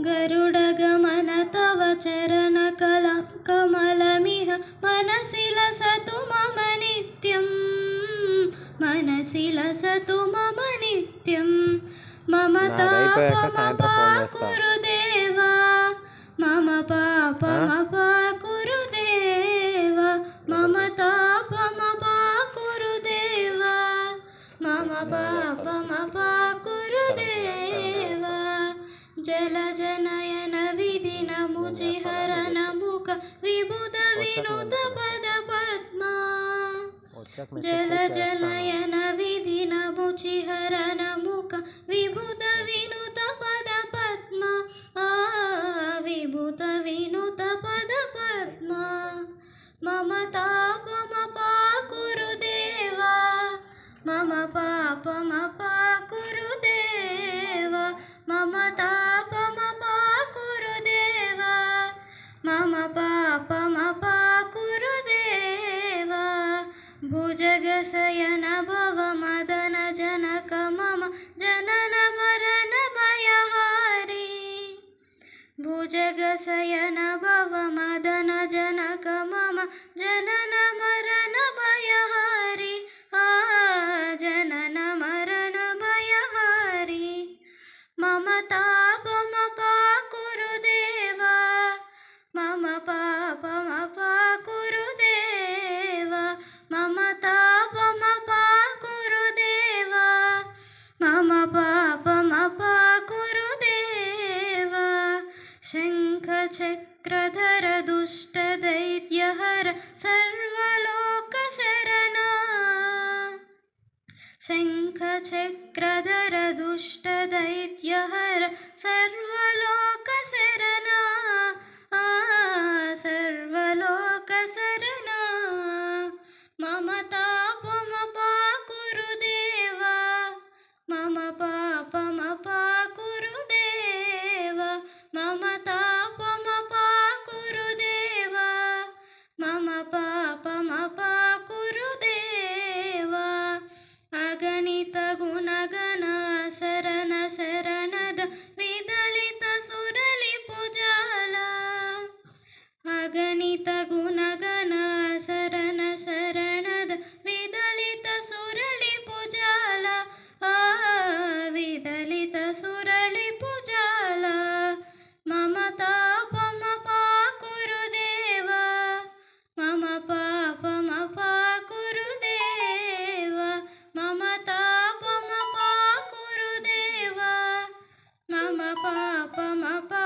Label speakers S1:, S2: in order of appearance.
S1: गरुडगमन तव चरणकमलमिह मनसि लसतु मम नित्यं मनसि लसतु मम नित्यं मम तापमपाकुरु देवा मम पापमपाकुरु देवा मम तापमपाकुरु देवा मम पापमपाकुरु देवा जलजनयन विधिन मुचिहरन मुख विबुध विनुत पद पद्मा जलजनयन विधिन मुचिहरन मुख विबुध विनुत पद पद्मा विबुध विनुत पद पद्मा मम तापमपाकुरु देवा मम पापमपाकुरु देवा मम तापमपाकुरु देवा मम पापमपाकुरु देवा भुजगशयन भवमदन जनक मम जनन मरण भयहारी भुजगशयन भवमदन जनक मम जनन मरण भयहारी जनन मरण भयहारी मम तापमपाकुरु देवा मम पापमपाकुरु देवा मम तापमपाकुरु देवा मम पापमपाकुरु देवा शङ्खचक्रधर दुष्टदैत्यहर सर्वलोकशरणा शङ्खचक्रधर दुष्टदैत्यहर सर्वलोकशरणा सर्वलोकशरणा मम तापमपाकुरु देवा मम पापमपाकुरु देवा मम तापमपाकुरु देवा मम पापमपाकुरु देवा अगणित गुणगण शरण शरणद विदलित सुरलिपुजाला अगणित गुणगण शरण शरणद विदलित सुरलिपुजाला विदलित सुरलिपुजाला मम तापमपाकुरु देवा मम पापमपाकुरु देवा मम तापमपाकुरु देवा मम पापमपाकुरु